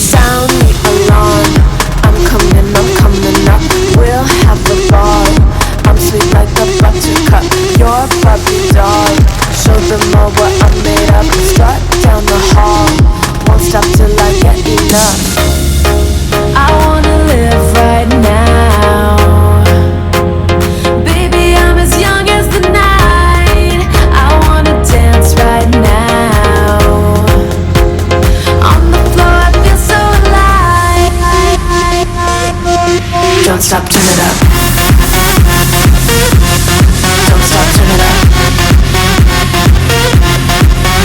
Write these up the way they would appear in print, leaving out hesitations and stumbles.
Sound the alarm. I'm coming up. We'll have a ball. I'm sweet like a buttercup. You're a puppy dog. Show them all what I'm made of. Start down the hall. Won't stop till I get enough. I wanna live right now. Baby, I'm as young as the night. I wanna dance right now. On the floor, I feel so alive. Don't stop, turn it up. Don't stop, turn it up.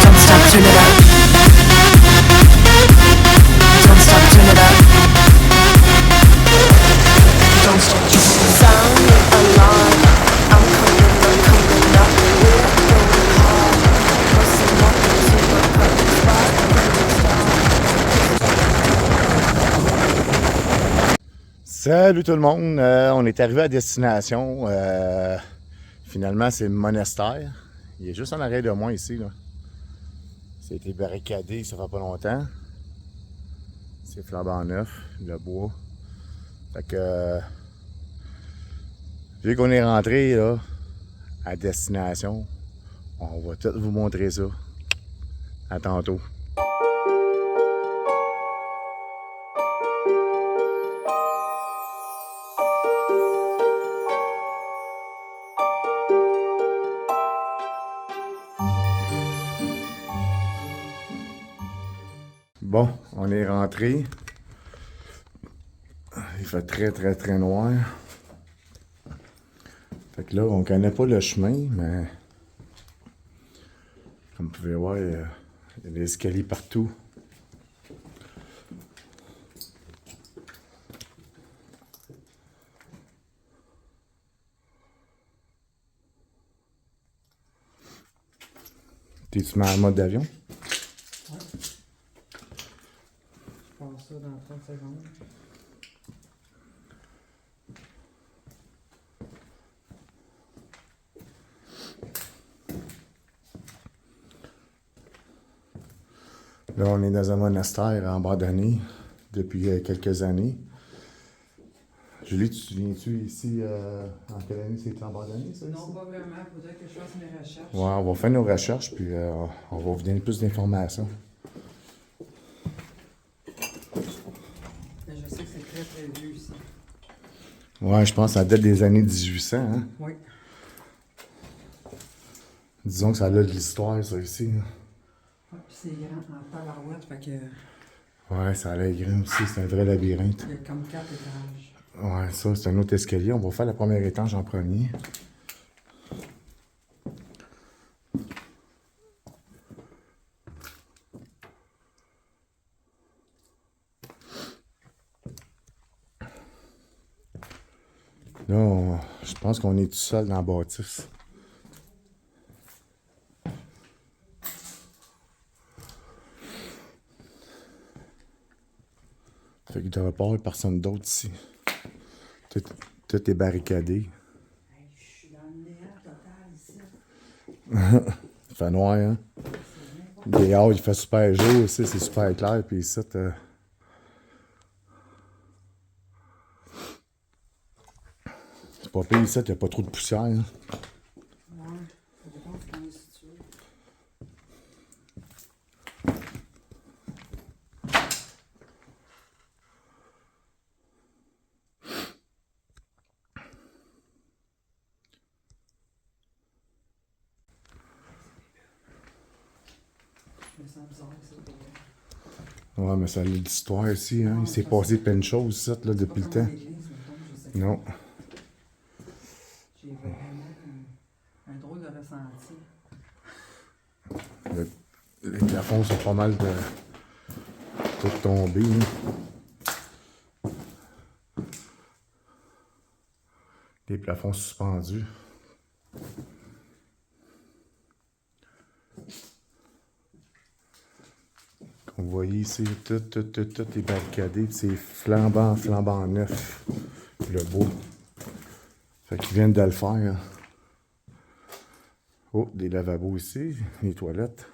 Don't stop, turn it up. Don't stop, turn it up. Don't stop, turn it up. Sound the alarm. I'm coming up. We're going hard. Listen up to my Salut tout le monde, on est arrivé à destination. Finalement, c'est le monastère. Il est juste en arrière de moi ici. Là. Ça a été barricadé, ça fait pas longtemps. C'est flambant neuf, le bois. Fait que, vu qu'on est rentré là, à destination, on va tout vous montrer ça. À tantôt. Bon, on est rentré. Il fait très noir. Fait que là, on connaît pas le chemin, mais comme vous pouvez voir, il y a des escaliers partout. T'es-tu mis en mode d'avion? Je pense ça dans 30 secondes. Là, on est dans un monastère abandonné depuis quelques années. Julie, tu te souviens-tu ici, en quelle année c'était abandonné, ça? Non, ici? pas vraiment. Il faudrait que je fasse mes recherches. Ouais, on va faire nos recherches, puis on va vous donner plus d'informations. Mais je sais que c'est très vieux ici. Ouais, je pense que ça date des années 1800, hein? Oui. Disons que ça a de l'histoire, ça, ici. Hein. Ouais, puis c'est grand en tabarouette, fait que Ouais, ça a l'air grand aussi, c'est un vrai labyrinthe. il y a comme 4 étages. Ouais, ça, c'est un autre escalier. On va faire le premier étage en premier. Là, je pense qu'on est tout seul dans la bâtisse. Fait qu'il ne devrait pas y avoir personne d'autre ici. Tout est barricadé. Hey, je suis dans le néant total ici. Il fait noir, hein? Dehors, il fait super jour aussi, c'est super clair. Puis ici, c'est pas pire ici, il n'y a pas trop de poussière. Hein? Ouais, ça dépend de comment il est situé. Je me sens bizarre ici, pour vrai. Ouais, mais ça a l'histoire ici. Hein? Il s'est passé plein de choses ici, là, depuis le Pas comme temps. l'église, mettons, je sais pas. Non. J'ai vraiment un drôle de ressenti. Les plafonds sont pas mal de tout tombés. Hein? Des plafonds suspendus. Comme vous voyez ici, tout est barricadé. C'est flambant neuf. Le beau. Fait qu'ils viennent de le faire. Oh, des lavabos ici, les toilettes.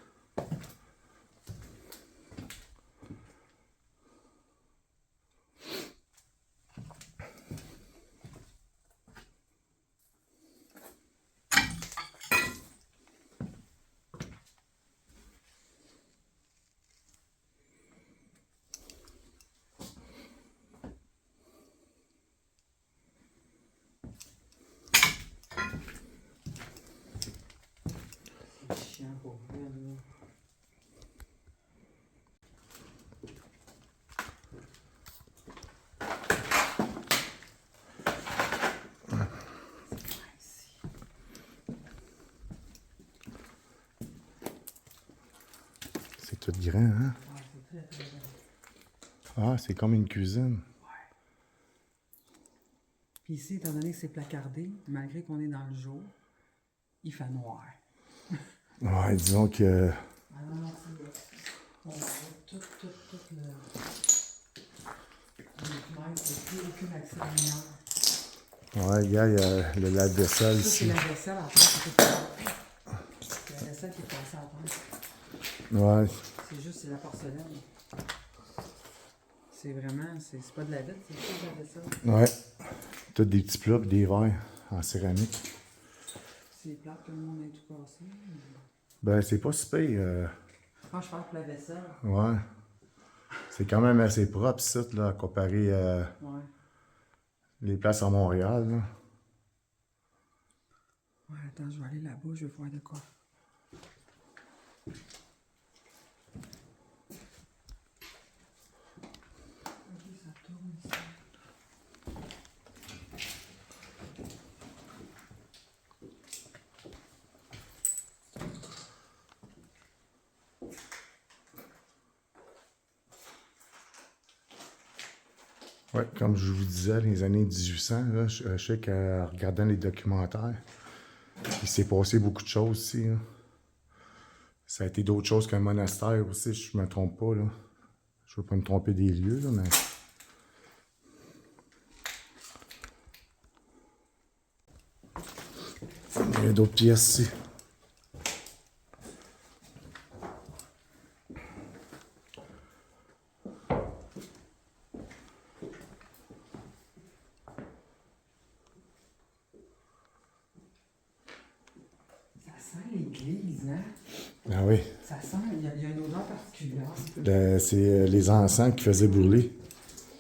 C'est chiant pour vrai, là. C'est tout grand, hein? Ah, c'est très, très bien. Ah, c'est comme une cuisine. Puis ici, étant donné que c'est placardé, malgré qu'on est dans le jour, il fait noir. Ouais, disons que... Ah non, non, on voit tout le... Les fenêtres, il n'y a plus aucun accès à lumière. Ouais, gars, il y a le lave-vaisselle Ça, c'est ici. la vaisselle, après, c'est la vaisselle qui est passée à terre. Ouais. C'est juste, c'est la porcelaine. C'est vraiment, c'est pas de la vitre, c'est juste de la vaisselle. Ouais. Tous des petits plats et des verres en céramique. C'est plate que le monde ait tout cassé. Ben, c'est pas si pire. Quand je parle pour la vaisselle, Ouais. C'est quand même assez propre, ça, là, comparé à ouais. les places à Montréal, là. Ouais, attends, je vais aller là-bas, je vais voir de quoi. Ok, ça tourne ici. Ouais, comme je vous disais, les années 1800, là, je sais qu'en regardant les documentaires, il s'est passé beaucoup de choses ici, là. Ça a été d'autres choses qu'un monastère aussi, si je me trompe pas, là. Je veux pas me tromper des lieux, là, mais... Il y a d'autres pièces ici. Ça sent l'église, hein? Ah oui. Ça sent, il y a une odeur particulière. C'est les encens qui faisaient brûler.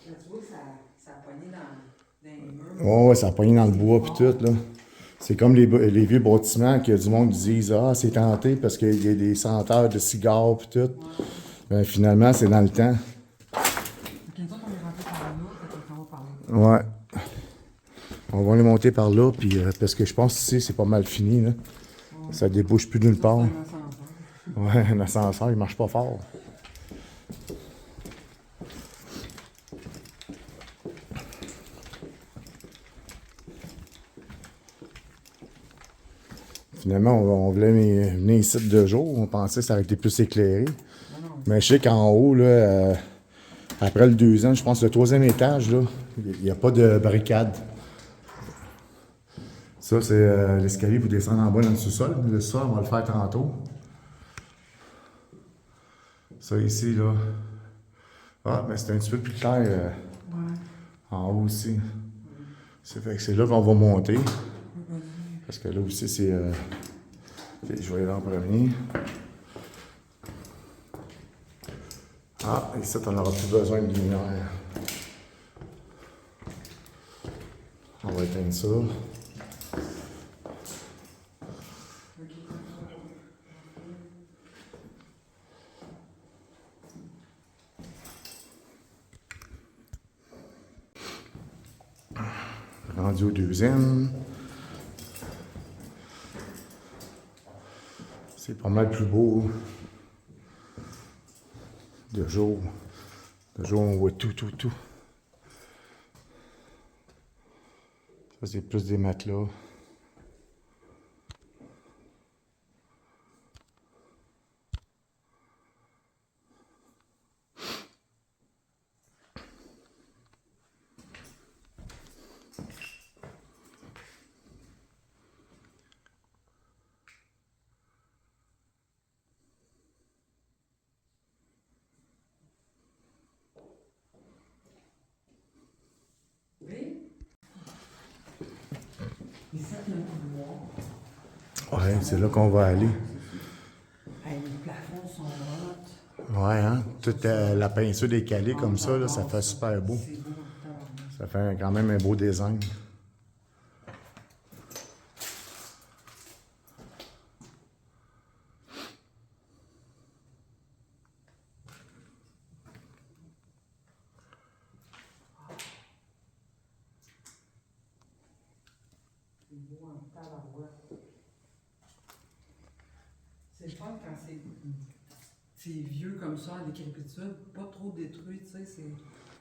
Là, tu vois que ça a pogné dans les murs. Oh, ouais, ça a pogné dans le bois puis tout, là. C'est comme les vieux bâtiments que du monde disent ah, c'est tenté parce qu'il y a des senteurs de cigares puis tout. Ouais. Ben, finalement, c'est dans le temps. Ok, nous autres, on est rentré par là, fait qu'on va par là. Ouais. On va les monter par là, puis parce que je pense que ici, c'est pas mal fini, là. Ça débouche plus nulle part. C'est un ascenseur. Ouais, un ascenseur, il marche pas fort. Finalement, on voulait venir ici 2 jours. On pensait que ça aurait été plus éclairé. Non, non, Mais je sais qu'en haut, là, après le 2 ans, je pense le 3e étage, là, il n'y a pas de barricade. Ça, c'est l'escalier pour descendre en bas dans le sous-sol. Le sol, on va le faire tantôt. Ça ici, là. Ah, mais c'est un petit peu plus clair ouais. en haut aussi. C'est fait que c'est là qu'on va monter. Parce que là aussi, c'est... je vais y aller en premier. Ah, ici, on n'aura plus besoin de lumière. On va éteindre ça. Rendu au 2e. C'est pas mal plus beau. De jour. De jour, on voit tout. Ça, c'est plus des matelas. Oui. Ici, il y a un couloir. Ouais, c'est là qu'on va aller. Hey, les plafonds sont hauts. Ouais, hein? Toute la peinture des calés comme ça, là, ça fait super beau. C'est beau, tabarnak. Ça fait quand même un beau design. C'est le fun quand c'est vieux comme ça, en décrépitude, pas trop détruit, tu sais,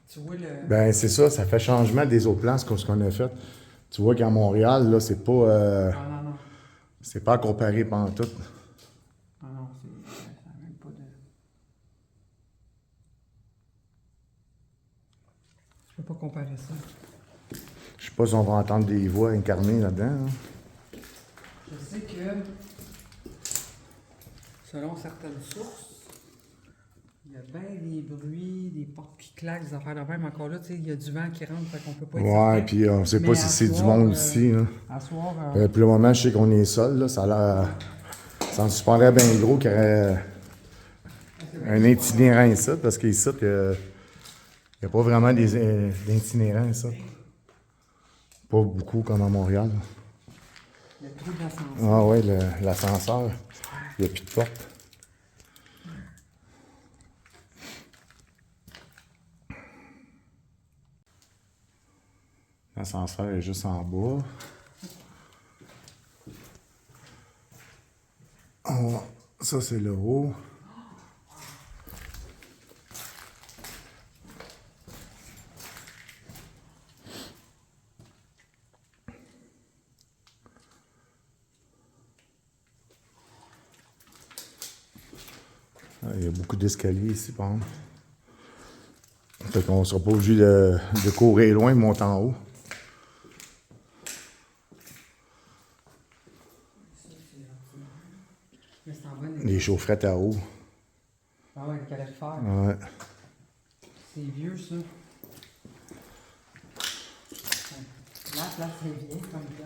tu vois le... Ben, c'est ça, ça fait changement des autres places comme ce qu'on a fait. Tu vois qu'à Montréal, là, c'est pas... Non. c'est pas à comparer pantoute. Non, ça n'a même pas de... Je peux pas comparer ça. Je sais pas si on va entendre des voix incarnées là-dedans. Hein. Je sais que, selon certaines sources, il y a bien des bruits, des portes qui claquent, des affaires de même. Encore là, tu sais, il y a du vent qui rentre, fait qu'on peut pas être Ouais, certain. puis on sait Mais pas à si c'est du soir, monde ici. Là. À soir, Pour le moment, je sais qu'on est seul. Là, ça a l'air... Ça en suspendrait bien gros qu'il y aurait un itinérant ici, parce qu'ici, il n'y a pas vraiment d'itinérants ici. Pas beaucoup comme à Montréal. le trou de l'ascenseur. Ah ouais, l'ascenseur. Il n'y a plus de porte. L'ascenseur est juste en bas. Ça, c'est le haut. Il y a beaucoup d'escaliers ici, par exemple. Fait qu'on ne sera pas obligé de courir loin, de monter en haut. Mais c'est en bonne Les chaufferettes à eau. Ah ouais, le calorifère. Ouais. C'est vieux, ça. La place est vieille comme ça.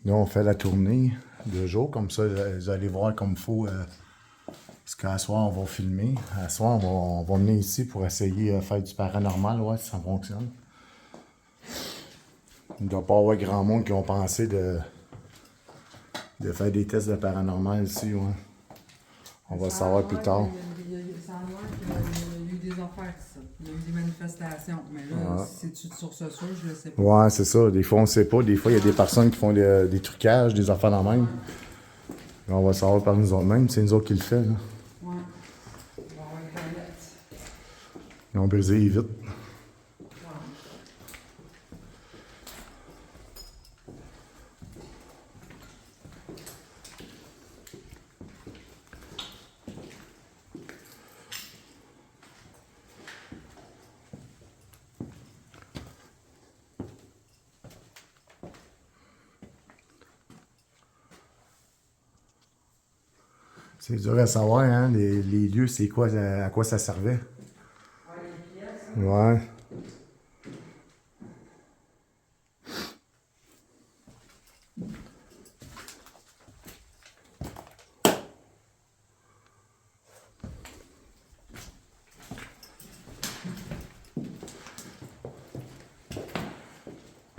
Là, on fait la tournée de jour, comme ça, vous allez voir comme il faut. Parce qu'à soir, on va filmer. À soir, on va venir ici pour essayer de faire du paranormal, ouais, si ça fonctionne. Il ne doit pas y avoir grand monde qui ont pensé de faire des tests de paranormal ici, ouais. On va le savoir plus tard. Ça a l'air qu'il y a eu des affaires, ça. Il y a eu des manifestations. Mais là, si c'est sur ce soir, je le sais pas. Ouais, c'est ça. Des fois, on ne sait pas. Des fois, il y a des personnes qui font des trucages, des affaires dans même. On va le savoir par nous autres mêmes. C'est nous autres qui le fait, là. Ouais. On va avoir une toilette. Ils ont brisé vite. C'est dur à savoir, hein, les lieux, c'est quoi, à quoi ça servait. Ouais.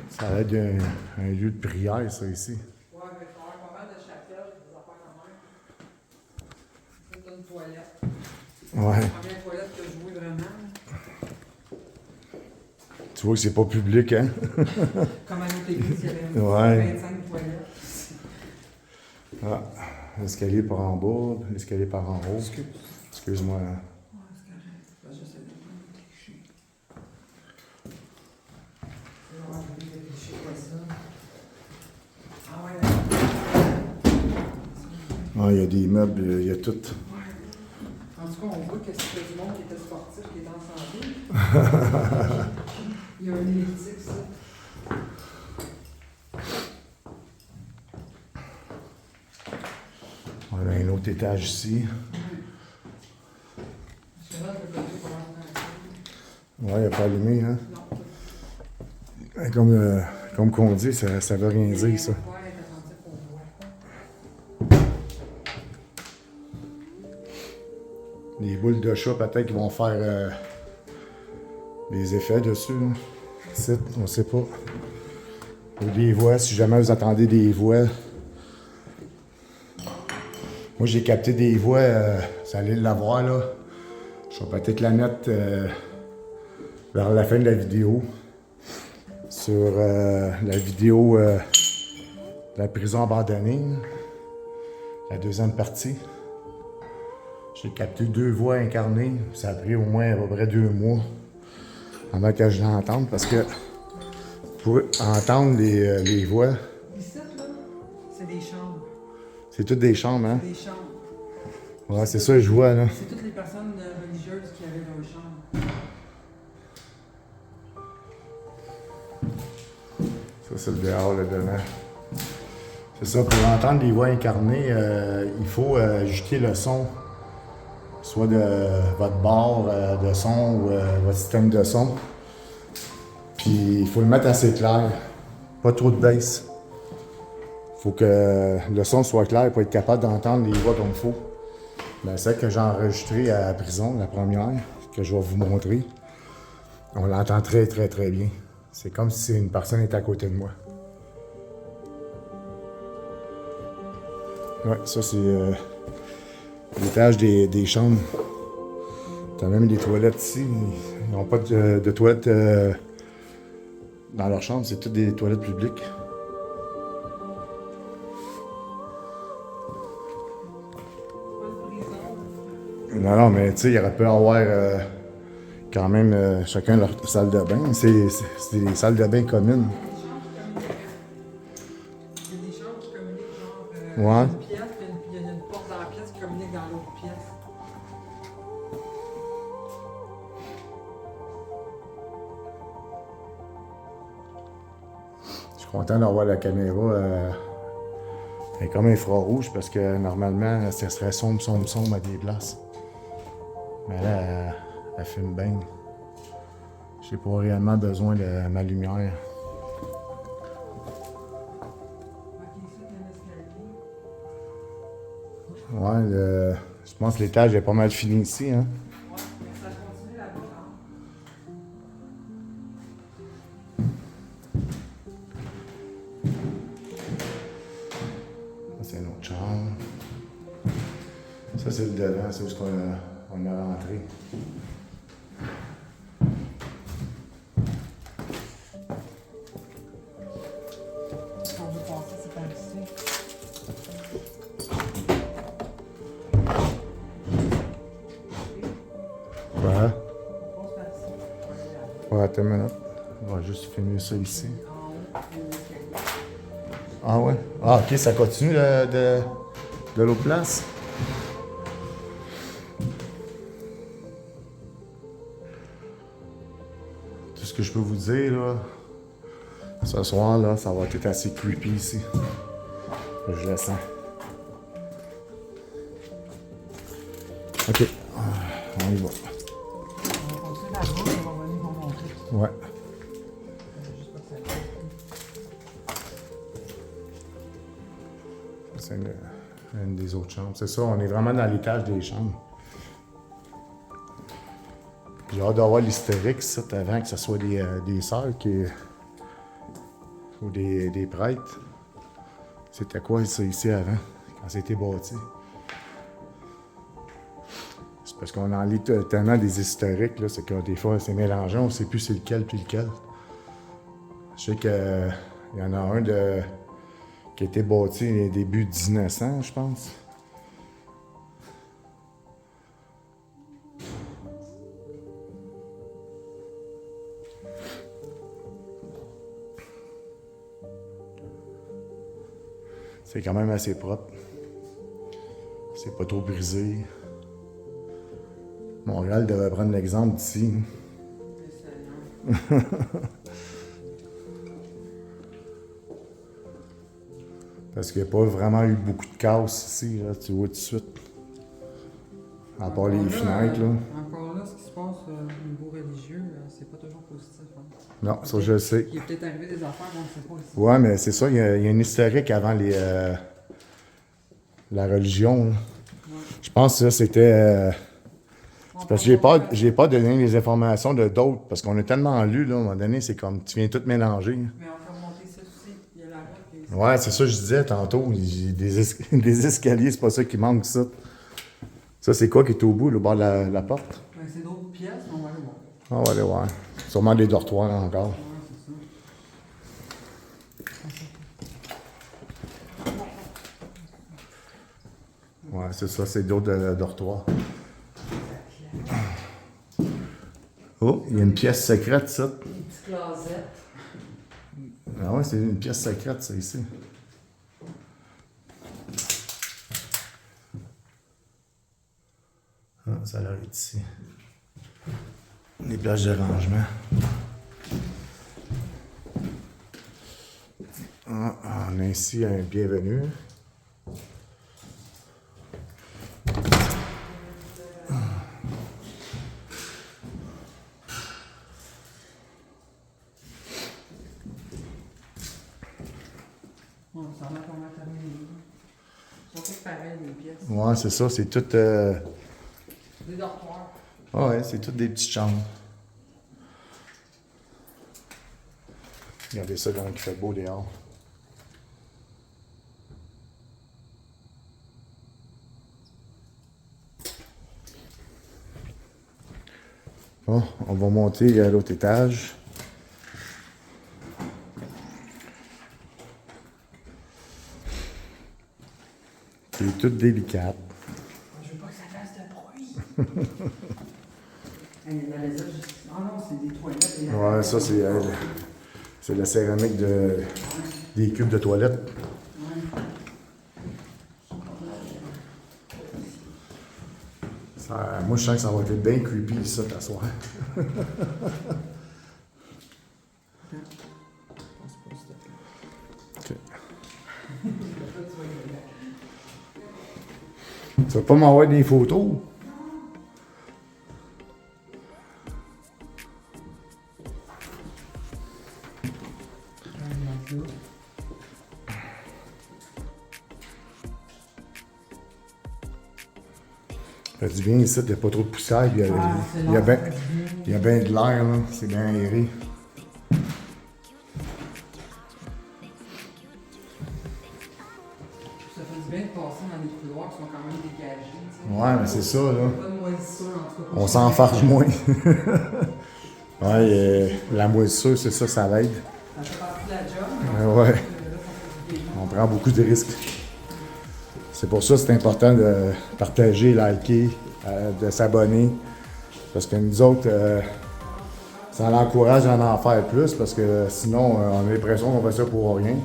Ça a l'air d'un lieu de prière, ça, ici. Ouais, mais il faut avoir pas mal de chapelles, des affaires de même. C'est une toilette. Ouais. La première toilette que je vois vraiment. Tu vois que c'est pas public, hein? Comme à notre église, il y avait Ouais. 25 toilettes. Ah, l'escalier par en bas, l'escalier par en haut. Excuse-moi. Ouais, c'est correct. J'essaie de prendre des clichés. On va oublier des clichés comme ça. Ah ouais. Ah, il y a des meubles, il y a tout. En tout cas, on voit que c'était du monde qui était sportif, qui était en santé. Il y a un elliptique, ça. On a un autre étage ici. Je suis là, je vais pour rentrer. Ouais, il n'y a pas allumé, hein? Non. Comme qu'on dit, ça veut rien dire, ça. Ouais, t'es attentif au bois. Les boules de chat, peut-être qu'ils vont faire des effets dessus. Là. Ici, on sait pas. Ou des voix, si jamais vous entendez des voix. Moi, j'ai capté des voix, vous allez l'avoir là. Je vais peut-être la mettre vers la fin de la vidéo. Sur la vidéo de la prison abandonnée, la deuxième partie. J'ai capté 2 voix incarnées. Ça a pris au moins à peu près 2 mois avant que je l'entende parce que pour entendre les voix, Ici, là, c'est des chambres. c'est toutes des chambres, hein? Des chambres. Ouais, c'est ça que je vois, là. C'est toutes les personnes religieuses qui avaient leur chambre. Ça, c'est le dehors, le devant. C'est ça, pour entendre les voix incarnées, il faut ajuster le son, soit de votre barre de son ou votre système de son. Puis il faut le mettre assez clair, pas trop de bass. Il faut que le son soit clair pour être capable d'entendre les voix comme il faut. Ben, celle que j'ai enregistrée à la prison, la première, que je vais vous montrer, on l'entend très très très bien. C'est comme si une personne était à côté de moi. Ouais, ça c'est l'étage des chambres. T'as même des toilettes ici. Ils n'ont pas de toilettes dans leur chambre, c'est toutes des toilettes publiques. Non, non, mais tu sais, il aurait pu avoir quand même chacun leur salle de bain. C'est des salles de bain communes. Il y a des chambres qui communiquent genre Ouais. une pièce, puis il y a une porte dans la pièce qui communique dans l'autre pièce. Je suis content d'avoir la caméra. Elle est comme infrarouge parce que normalement, ça serait sombre à des places. Mais là, elle filme bien. J'ai pas réellement besoin de ma lumière. Ok, ici, il y a un escalier. Ouais, je pense que l'étage est pas mal fini ici. Hein? Ouais, mais ça continue là-bas. Ça, c'est une autre chambre. Ça, c'est le devant, c'est où on est rentré. On veut passer, c'est par ici. Ouais. On passe par ici. On va aller là-bas. Ouais, attends une minute. On va juste finir ça ici. En haut, il y a un escalier. Ah ouais? Ah, ok, ça continue de l'autre place? Tout ce que je peux vous dire, là, ce soir, là, ça va être assez creepy ici. Je le sens. Ok, on y va. On va continuer là-bas, on va venir vous montrer. Ouais. Juste pas que ça C'est une des autres chambres. C'est ça, on est vraiment dans l'étage des chambres. J'ai hâte d'avoir l'historique, ça, avant que ce soit des sœurs ou des prêtres. C'était quoi ça ici avant, quand c'était bâti? C'est parce qu'on en lit tellement des historiques, là, c'est que des fois c'est mélangé, on ne sait plus c'est lequel puis lequel. Je sais qu'il y en a un qui a été bâti au début 1900, je pense. C'est quand même assez propre. C'est pas trop brisé. Montréal devrait prendre l'exemple d'ici. Parce qu'il n'y a pas vraiment eu beaucoup de casse ici, là, tu vois tout de suite. À part les fenêtres, là. Encore là, ce qui se passe au niveau religieux, c'est pas toujours positif. Hein. Non, ça je le sais. Il est peut-être arrivé des affaires qu'on ne sait pas ici. Ouais, mais c'est ça, il y a une historique avant la religion. Là. Je pense que ça, c'était C'est parce que j'ai pas donné les informations de d'autres, parce qu'on a tellement lu, là, à un moment donné, c'est comme, tu viens tout mélanger. Mais on peut remonter ça aussi. Il y a la route. Ouais, c'est ça que je disais tantôt, j'ai des escaliers, c'est pas ça qui manque, ça. Ça, c'est quoi qui est au bout, le bord de la porte? Ben, c'est d'autres pièces, mais on va aller voir. On va aller voir. Sûrement des dortoirs encore. Ouais, c'est ça. Ouais, c'est ça, c'est d'autres dortoirs. Oh, il y a une pièce secrète, ça. Des petits closets. Ah ouais, c'est une pièce secrète, ça, ici. Ah, ça a l'air d'être ici. Les plages de rangement. Ah, on a ici un bienvenu. On s'en va qu'on va terminer. Ils sont tous pareils, les pièces. Ouais, c'est ça, c'est tout. Des dortoirs. Ah ouais, c'est toutes des petites chambres. Regardez ça, comment il fait beau dehors. Bon, on va monter à l'autre étage. C'est toute délicate. Je veux pas que ça fasse de bruit. Il y a la vaisselle juste. Ah non, c'est des toilettes. Ouais, ça, c'est la céramique des cubes de toilette. Moi, je sens que ça va être bien creepy, ça, t'asseoir. Ok. Tu vas pas m'envoyer des photos? Ça fait du bien ici, il n'y a pas trop de poussière, puis il y a bien de l'air, là. C'est bien aéré. Ça fait du bien de passer dans des couloirs qui sont quand même dégagés. Tu sais. Ouais, mais c'est ça, là. Pas de moisissure, en tout cas. On s'enfarge moins. Ouais, la moisissure, c'est ça, ça l'aide. Ça fait partie de la job. Ouais, Là, ça fait du bien. on prend beaucoup de risques. C'est pour ça que c'est important de partager, liker, de s'abonner. Parce que nous autres, ça l'encourage à en faire plus, parce que sinon, on a l'impression qu'on fait ça pour rien.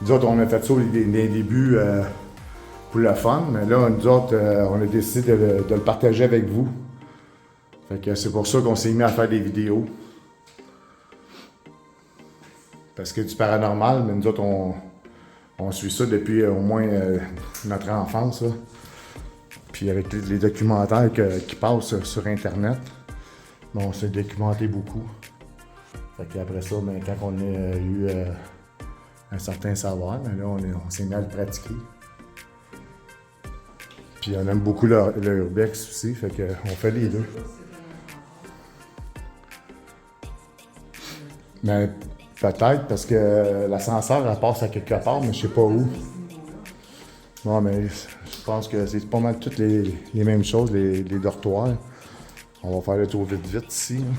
Nous autres, on a fait ça au début pour le fun, mais là, nous autres, on a décidé de le partager avec vous. Fait que c'est pour ça qu'on s'est mis à faire des vidéos. Parce que du paranormal, mais nous autres, on suit ça depuis au moins notre enfance. Là. Puis avec les documentaires qui passent sur Internet, bon, on s'est documenté beaucoup. Fait qu'après ça, ben, quand on a eu un certain savoir, ben là, on s'est mis à le pratiquer. Puis on aime beaucoup le urbex aussi, fait qu'on fait les deux. Mais peut-être parce que l'ascenseur, elle passe à quelque part, mais je sais pas où. Non, mais je pense que c'est pas mal toutes les mêmes choses, les dortoirs. On va faire le tour vite ici. Hein.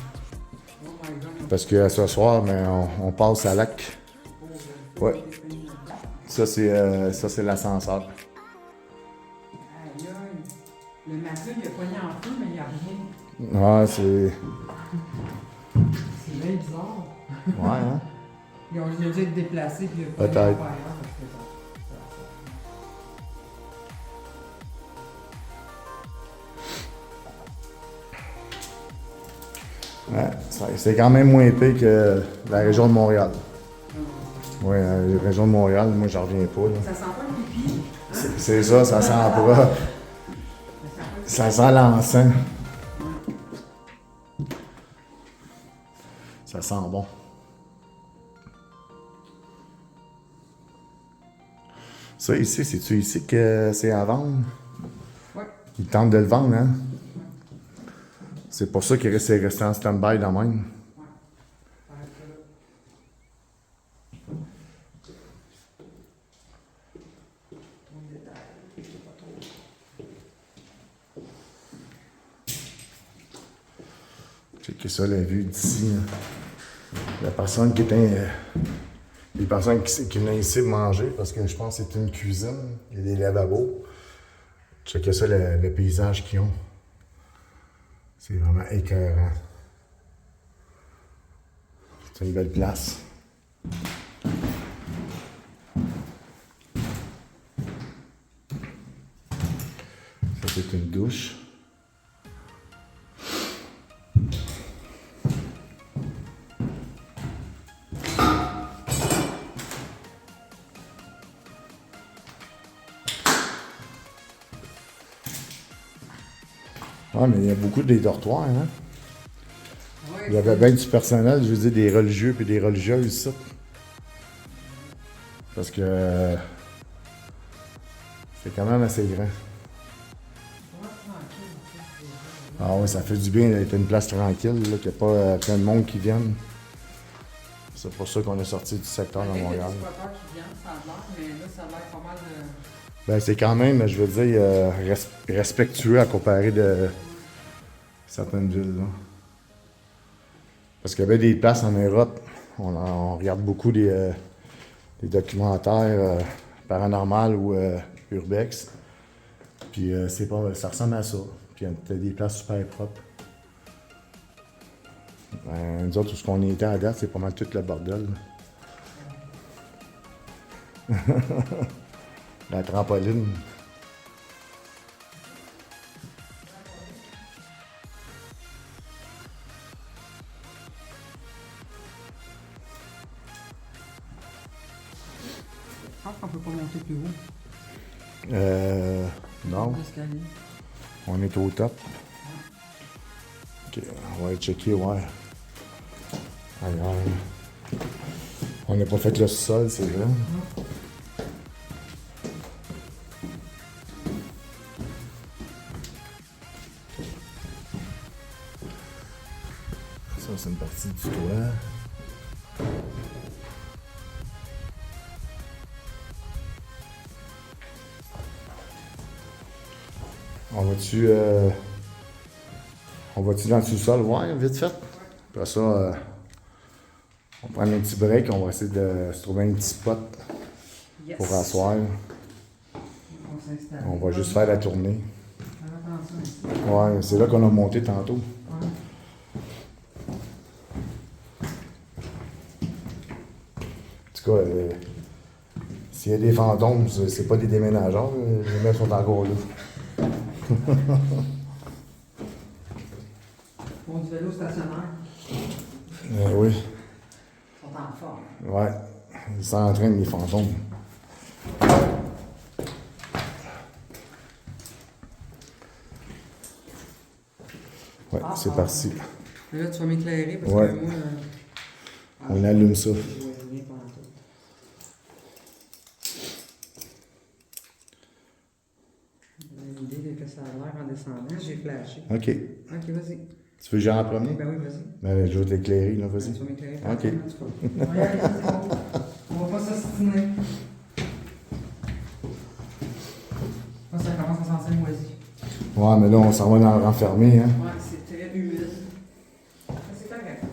Parce que ce soir, ben, on passe à Lac. Ouais. Ça, c'est l'ascenseur. Aïe, aïe. Le matelas, il a pogné en feu, mais il n'y a rien. Ouais, c'est. C'est bien bizarre. Ouais, hein? Il a dû être déplacé, puis il a pas Peut-être. Ouais, c'est quand même moins épais que la région de Montréal. Oui, la région de Montréal, moi, j'en reviens pas. Là. Ça sent pas le pipi. C'est ça, ça sent pas. Ça sent l'encens. Ça sent bon. Ça ici, c'est-tu ici que c'est à vendre? Ouais. Ils tentent de le vendre, hein? C'est pour ça qu'il c'est resté en stand-by de même. Ouais. Arrête ça là. Trop de détails. C'est pas trop. Checkez ça, la vue d'ici. La personne qui était. Les personnes qui venaient ici manger, parce que je pense que c'est une cuisine, il y a des lavabos. Checkez ça, le paysage qu'ils ont. C'est vraiment écœurant. C'est une belle place. Ça, c'est une douche. Ouais, mais il y a beaucoup de dortoirs, hein? Ouais, Il y avait bien du personnel, je veux dire, des religieux et des religieuses, ça. Parce que c'est quand même assez grand. Ah ouais, ça fait du bien d'être une place tranquille, là, qu'il n'y a pas plein de monde qui viennent. C'est pour ça qu'on est sorti du secteur de avec Montréal. des squatteurs qui viennent, ça a l'air, mais là, ça a l'air pas mal de... Ben, c'est quand même, je veux dire, respectueux à comparer de certaines villes, là. Parce qu'il y avait des places en Europe, on regarde beaucoup des documentaires paranormaux ou urbex. Puis c'est pas, ça ressemble à ça. Puis t'as des places super propres. Nous autres, tout ce qu'on était à date, c'est pas mal tout le bordel. La trampoline. Je pense qu'on peut pas monter plus haut. Non, L'escalier. on est au top. Ok, on va aller checker, ouais. Alors, on n'a pas fait le sol, c'est vrai. Ça, c'est une partie du toit. On va-tu dans le sous-sol voir vite fait? Après ça, on va prendre un petit break, on va essayer de se trouver un petit spot Yes. pour asseoir. On s'installe. On va juste faire la tournée. Faire attention ici. Ouais, c'est là qu'on a monté tantôt. Ouais. En tout cas, s'il y a des fantômes, c'est pas des déménageurs, les mecs sont encore là. Bon, du vélo stationnaire. Oui, Ils sont en forme. ouais, ils s'entraînent les fantômes. Ouais, c'est parti. Mais là, tu vas m'éclairer parce Ouais. que moi. On allume ça. Je vois rien pendant tout. J'ai une idée de que ça a l'air en descendant. J'ai flashé. OK. Ok, vas-y. Tu veux que j'aille en premier? Ben oui, vas-y. Ben, je vais t'éclairer, là, vas-y. Tu vas m'éclairer. Ok. En tout cas. On va y aller, c'est bon. On va pas s'ostiner. Là, ça commence à sentir moisi. Ouais, mais là, on s'en va dans le renfermé, hein. Ouais, c'est très humide. C'est correct.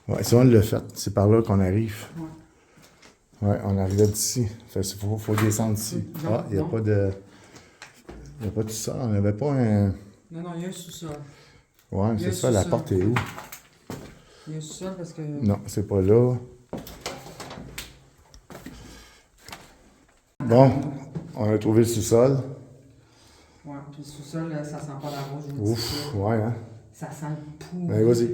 Ouais, ça, on l'a fait. C'est par là qu'on arrive. Ouais. Ouais, on arrivait d'ici. Fait qu'il faut descendre ici. Non, Ah, il n'y a non. pas de... Il n'y a pas de ça. On n'avait pas un... Non, non, il y a un sous-sol. Ouais, Il y a c'est un ça, la sous-sol. porte est où? Il y a un sous-sol parce que. Non, c'est pas là. Bon, on a trouvé le sous-sol. Ouais, puis le sous-sol, là, ça sent pas la rose. je vous dis Ouf, ça. ouais, hein. Ça sent le pou. Ben, vas-y.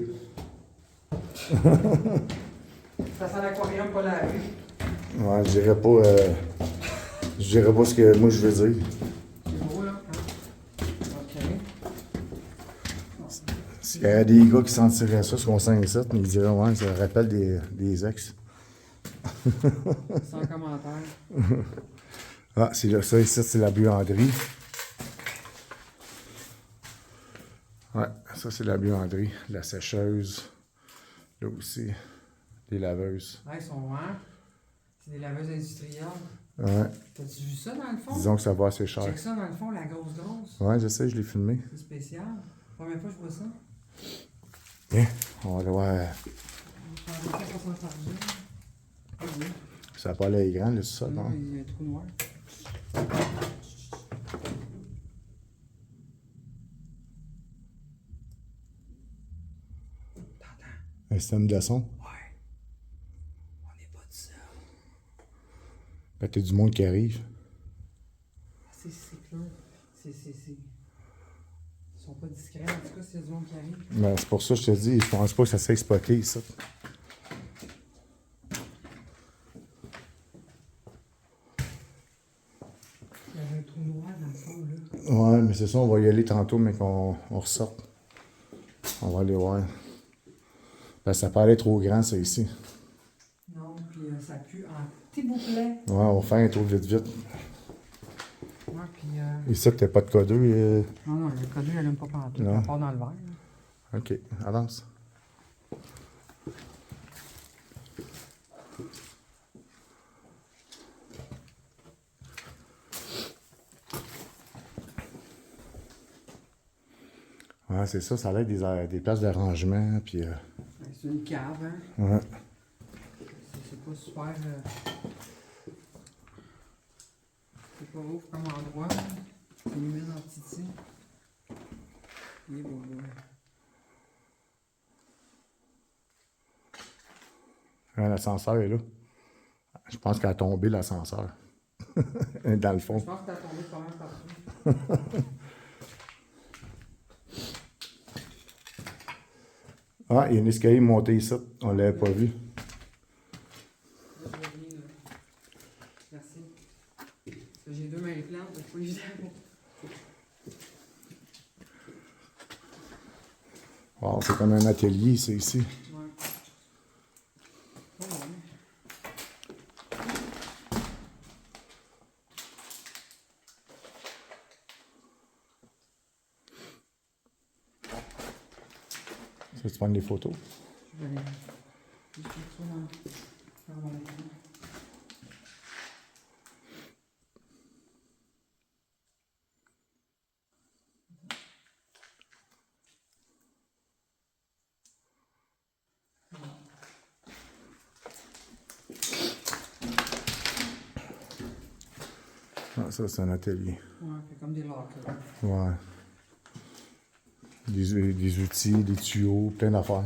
Ça sent l'aquarium, pas la rue. Ouais, je dirais pas... je dirais pas ce que moi je veux dire. C'est beau, là. Hein? OK. S'il y a des gars qui sentiraient ça, ce qu'on sent ici, mais ils diraient, ouais, ça rappelle des ex. Sans commentaire. Ah, c'est là, ça ici, c'est la buanderie. Ouais, ça c'est la buanderie, la sécheuse. Là aussi, les laveuses. Ouais, ils sont c'est des laveuses industrielles. Ouais, T'as-tu vu ça dans le fond? disons que ça va assez cher. Check ça dans le fond, la grosse. Ouais, je sais, je l'ai filmé. C'est spécial. Première fois que je vois ça. Bien, on va aller voir. Je vais enlever ça pour s'en charger. Ah oui. Ça n'a pas l'air grand, le sol, Non, non? il y a un trou noir. Un système de son. Ouais. On n'est pas tout seul. Ben, t'as du monde qui arrive. C'est clair. Ils sont pas discrets, en tout cas, s'il y a du monde qui arrive. Ben, c'est pour ça que je te dis, je pense pas que ça s'est spoté, ça. Il y avait un trou noir dans le fond, là. Ouais, mais c'est ça, on va y aller tantôt, mais qu'on ressorte. On va aller voir. Ben, ça paraît trop grand, ça, ici. Non, puis ça pue en petit bouclet. Ouais, on va faire un tour vite. Ouais, puis. Ici, t'as pas de codeux. Non, non, le codé, elle n'aime pas partout. Non. Elle part dans le verre. Ok, avance. Ouais, c'est ça, ça a l'air des places de rangement, puis... Ouais, c'est une cave, hein. ouais. C'est pas super. C'est pas ouf comme endroit. C'est humide en titi. Et bon, Ouais, l'ascenseur est là. Je pense qu'elle a tombé, l'ascenseur. Dans le fond. je pense que t'as tombé pas mal partout. Ah, il y a un escalier monté ici. On l'avait pas vu. Là, je vais venir, là. Merci. Parce que j'ai deux mains pleines, c'est pas évident. Wow, c'est comme un atelier, c'est ici. Ouais. Oh, ouais. Ça, tu prends des photos. Je vais aller. Je suis trop dans mon écran. Ah, ça, c'est un atelier. Ouais, c'est comme des lockers. Ouais. Des outils, des tuyaux, plein d'affaires.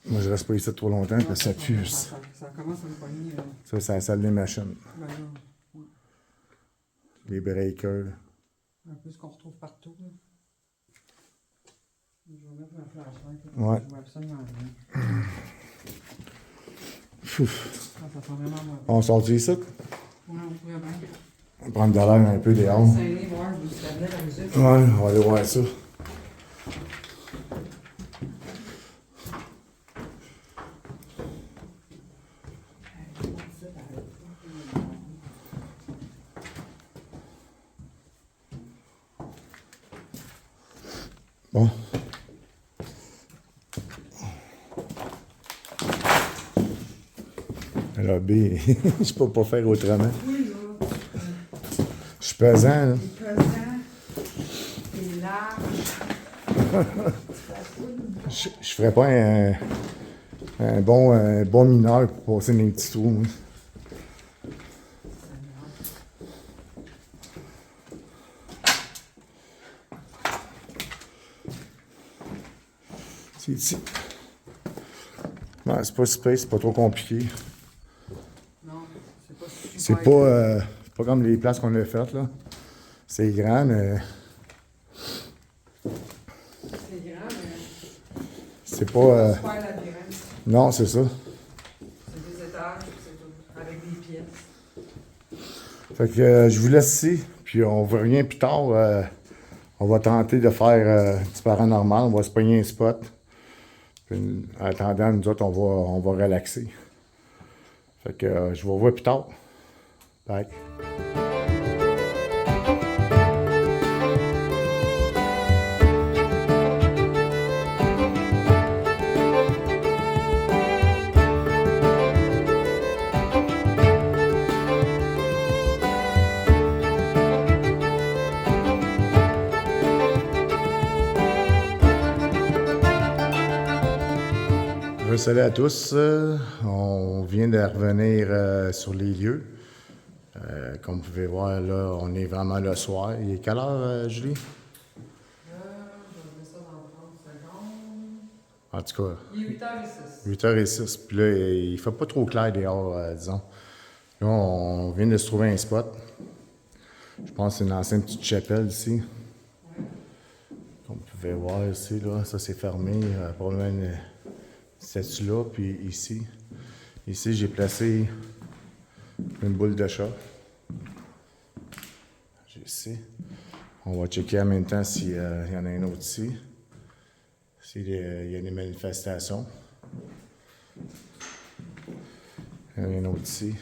Moi, je reste pas ici trop longtemps parce que ça pue. Ça commence à me pogner, là. Ça, c'est la salle des machines. Ben là, ouais. Les breakers. Un peu ce qu'on retrouve partout, là. Je vais mettre ma flashlight, là. Ouais. Je vois absolument rien. Ouf. Ah, ça sent vraiment bon. On sort ici. Ouais, on pourrait bien. On va prendre de l'air un peu dehors. Saigner, voir d'où ça venait la musique. Ouais, on va aller voir ça. Bon. Alors, B, je peux pas faire autrement. Oui, là. Je suis pesant, là. T'es pesant. T'es large. Je ferais pas un bon mineur pour passer dans les petits trous. Moi. C'est ici. Ouais, c'est pas super, c'est pas trop compliqué. Non, c'est pas super. C'est pas comme les places qu'on a faites, là. C'est grand, mais C'est grand, mais c'est pas... super labyrinthe. Non, c'est ça. C'est des étages, c'est tout. Avec des pièces. Fait que je vous laisse ici, puis on revient plus tard. On va tenter de faire du paranormal, on va se pogner un spot. Puis, en attendant, nous autres, on va relaxer. Fait que je vous revois plus tard. Bye. Salut à tous. On vient de revenir sur les lieux. Comme vous pouvez voir, là, on est vraiment le soir. Il est quelle heure, Julie? Je vais mettre ça dans 30 secondes. En tout cas, Il est 8h06. 8h06. Puis là, il fait pas trop clair dehors, disons. Là, on vient de se trouver un spot. Je pense que c'est une ancienne petite chapelle ici. Ouais. Comme vous pouvez voir ici, là, ça c'est fermé. Probablement une statue là, puis ici. Ici, j'ai placé une boule de chat. J'ai ici. On va checker en même temps s'il y en a un autre ici. S'il y a des manifestations. Il y en a un autre ici.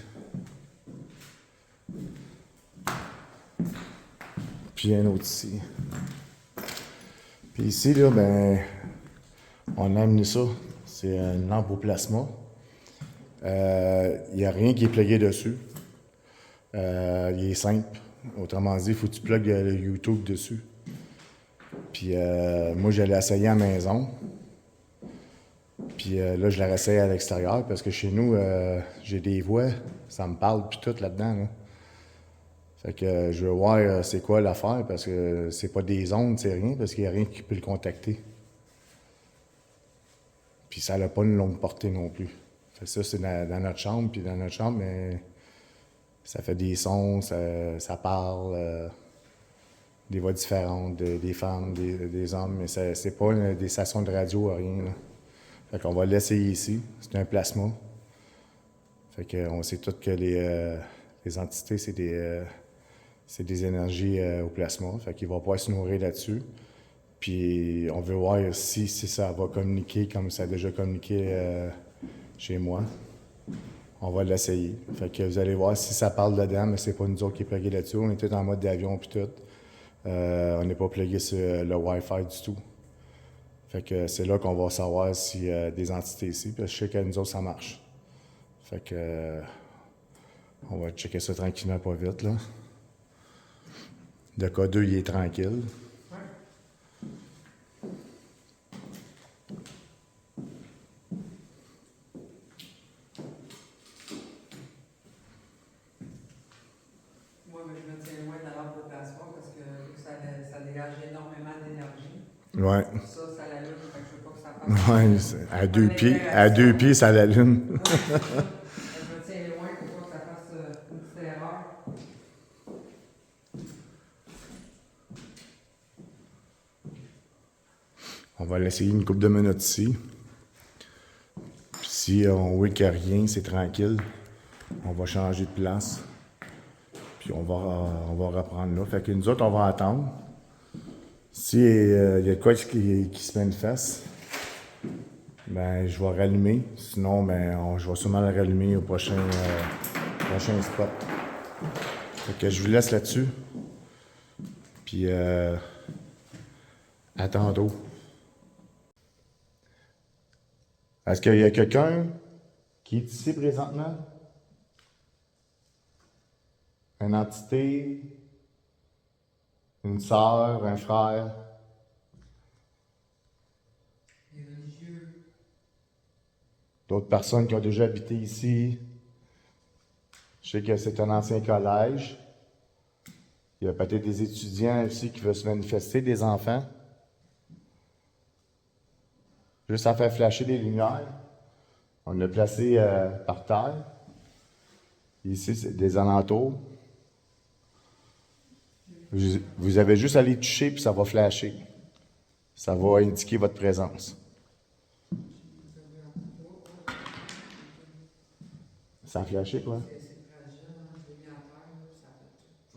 Puis un autre ici. Puis ici, là, ben, on a amené ça. C'est une lampe au plasma. Il n'y a rien qui est plugué dessus. Il est simple. Autrement dit, il faut que tu plugues le YouTube dessus. Puis moi, je l'ai essayé à la maison. Puis là, je l'ai essayé à l'extérieur parce que chez nous, j'ai des voix. Ça me parle puis tout là-dedans. Là. Fait que je veux voir c'est quoi l'affaire parce que c'est pas des ondes, c'est rien, parce qu'il n'y a rien qui peut le contacter. Puis ça n'a pas une longue portée non plus. Fait que ça, c'est dans notre chambre. Puis dans notre chambre, mais ça fait des sons, ça parle, des voix différentes, des femmes, des hommes, mais c'est pas des stations de radio, rien. Là. Fait qu'on va l'essayer ici. C'est un plasma. Fait qu'on sait tous que les entités, c'est des énergies au plasma. Fait qu'il va pouvoir se nourrir là-dessus. Puis on veut voir si ça va communiquer comme ça a déjà communiqué chez moi. On va l'essayer. Fait que vous allez voir si ça parle dedans, mais c'est pas nous autres qui est plugué là-dessus. On est tous en mode d'avion puis tout. On n'est pas plugué sur le Wi-Fi du tout. Fait que c'est là qu'on va savoir s'il y a des entités ici. Parce que je sais que nous autres, ça marche. Fait que on va checker ça tranquillement, pas vite, là. Le K2, il est tranquille. Moi, mais je me tiens loin de la lampe au plasma parce que ça dégage énormément d'énergie. Ouais. Ça l'allume, fait que je veux pas que ça fasse. Ouais, à deux pieds, ça l'allume. Je me tiens loin pour pas que ça fasse une petite erreur. On va l'essayer une couple de minutes ici. Puis si on voit qu'il n'y a rien, c'est tranquille. On va changer de place. Puis on va reprendre là. Fait que nous autres, on va attendre. Si il y a de quoi qui se manifeste, ben je vais rallumer. Sinon, ben je vais sûrement le rallumer au prochain spot. Fait que je vous laisse là-dessus. Puis à tantôt. Est-ce qu'il y a quelqu'un qui est ici présentement? Une entité? Une sœur? Un frère? Les religieux. D'autres personnes qui ont déjà habité ici? Je sais que c'est un ancien collège. Il y a peut-être des étudiants ici qui veulent se manifester, des enfants. Juste à faire flasher des lumières. On l'a placé par terre. Ici, c'est des alentours. Vous avez juste à les toucher puis ça va flasher. Ça va indiquer votre présence. Ça a flashé, quoi?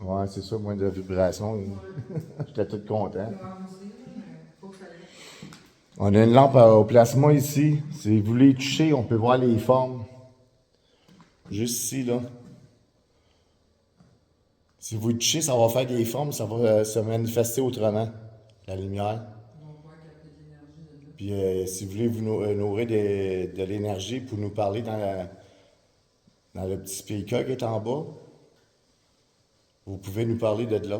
Ouais, c'est ça, moins de vibrations. J'étais tout content. On a une lampe au plasma ici. Si vous voulez toucher, on peut voir les formes. Juste ici, là. Si vous touchez, ça va faire des formes, ça va se manifester autrement, la lumière. Puis si vous voulez vous nourrir de l'énergie pour nous parler dans le petit speaker qui est en bas, vous pouvez nous parler de là.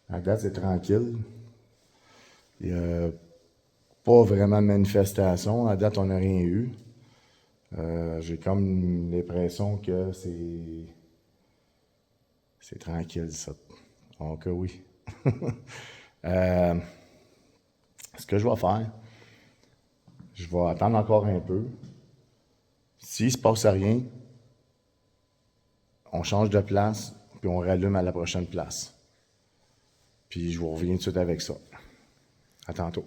À date, c'est tranquille. Il n'y a pas vraiment de manifestation. À date, on n'a rien eu. J'ai comme l'impression que c'est tranquille, ça. Donc, oui. Ce que je vais faire, je vais attendre encore un peu. S'il ne se passe rien, on change de place, puis on rallume à la prochaine place. Puis je vous reviens tout de suite avec ça. À tantôt.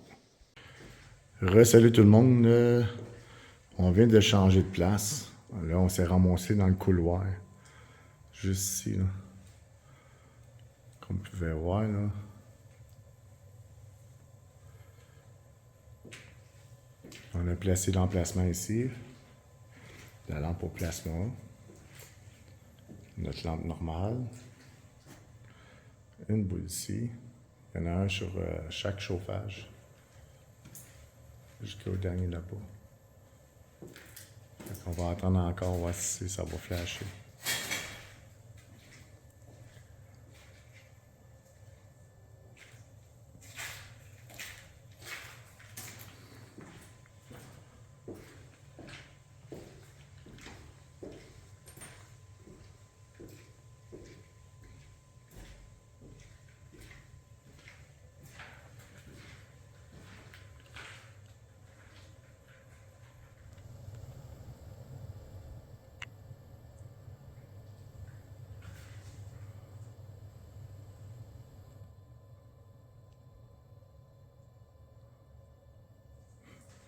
Salut tout le monde. On vient de changer de place. Là, on s'est ramassé dans le couloir. Juste ici, là. Comme vous pouvez voir, là. On a placé l'emplacement ici. La lampe au plasma. Notre lampe normale. Une boule ici. Il y en a un sur chaque chauffage. Jusqu'au dernier là-bas. On va attendre encore, voir si ça va flasher.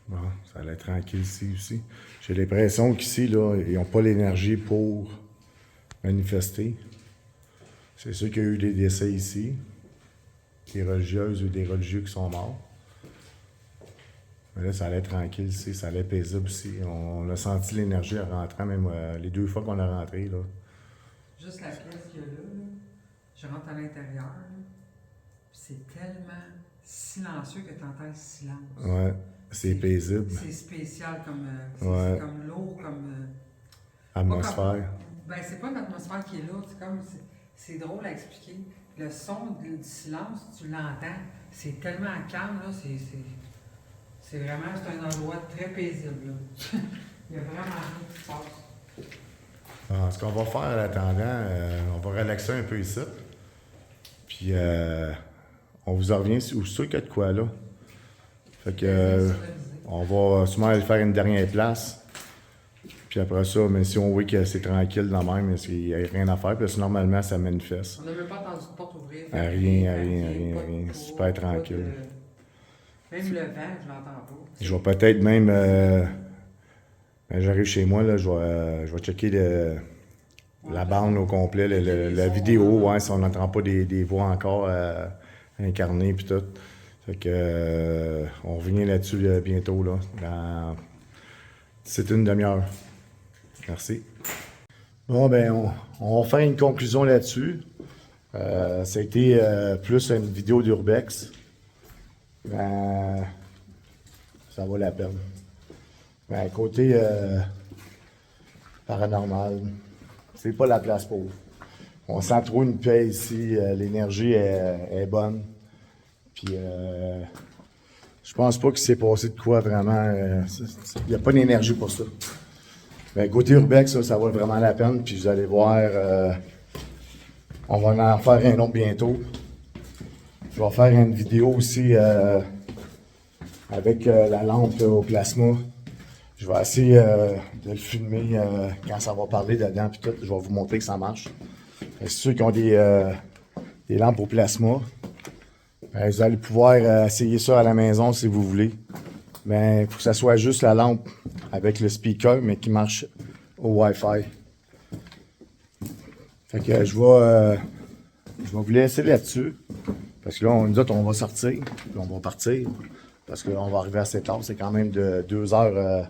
Bon, ça allait tranquille ici aussi. J'ai l'impression qu'ici, là, ils n'ont pas l'énergie pour manifester. C'est sûr qu'il y a eu des décès ici. Des religieuses ou des religieux qui sont morts. Mais là, ça allait tranquille ici, ça allait paisible ici. On a senti l'énergie en rentrant, même les 2 fois qu'on a rentré, là. Juste la pièce qu'il y a là, je rentre à l'intérieur, là, puis c'est tellement silencieux que tu entends le silence. Ouais, c'est paisible. C'est spécial comme, Ouais. c'est comme lourd, comme... Atmosphère. Ben, c'est pas une atmosphère qui est lourde, c'est comme... C'est drôle à expliquer. Le son du silence, tu l'entends, c'est tellement calme, là, c'est vraiment, c'est un endroit très paisible, là. Il y a vraiment rien qui se passe. Alors, ce qu'on va faire en attendant, on va relaxer un peu ici. Puis, on vous en revient sur qu'il y a de quoi là. Fait que, on va sûrement aller faire une dernière place. Puis après ça, mais si on voit que c'est tranquille dans même, il n'y a rien à faire, parce que normalement, ça manifeste. On n'a même pas entendu de porte ouvrir. Rien. Super tranquille. Même le vent, je l'entends pas. Je vais peut-être même... quand j'arrive chez moi, là, je vais checker la bande au complet, la vidéo, ouais, si on n'entend pas des voix encore incarnées puis tout. Fait que on revient là-dessus bientôt, là, c'est une demi-heure. Merci. Bon, ben, on va faire une conclusion là-dessus. Ça a été plus une vidéo d'Urbex. Ben, ça vaut la peine. Ben, côté paranormal, c'est pas la place pauvre. On sent trop une paix ici, l'énergie est bonne. Puis, je pense pas qu'il s'est passé de quoi vraiment. Il n'y a pas d'énergie pour ça. Ben, côté Urbex, ça vaut vraiment la peine. Puis, vous allez voir, on va en faire un autre bientôt. Je vais faire une vidéo aussi avec la lampe au plasma. Je vais essayer de le filmer quand ça va parler dedans, puis tout. Je vais vous montrer que ça marche. Et ceux qui ont des lampes au plasma, ben, vous allez pouvoir essayer ça à la maison si vous voulez. Mais il faut que ça soit juste la lampe avec le speaker, mais qui marche au Wi-Fi. Fait que je vais vous laisser là-dessus. Parce que là, nous autres, on va sortir, puis on va partir. Parce qu'on va arriver assez tard. C'est quand même de 2 heures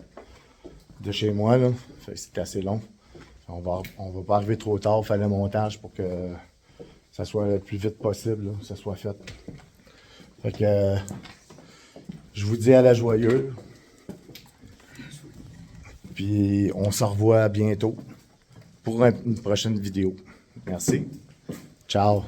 de chez moi, là. Fait que c'est assez long. On va pas arriver trop tard. Il fallait le montage pour que ça soit le plus vite possible, là, que ça soit fait. Fait que je vous dis à la joyeuse. Puis on se revoit bientôt pour une prochaine vidéo. Merci. Ciao.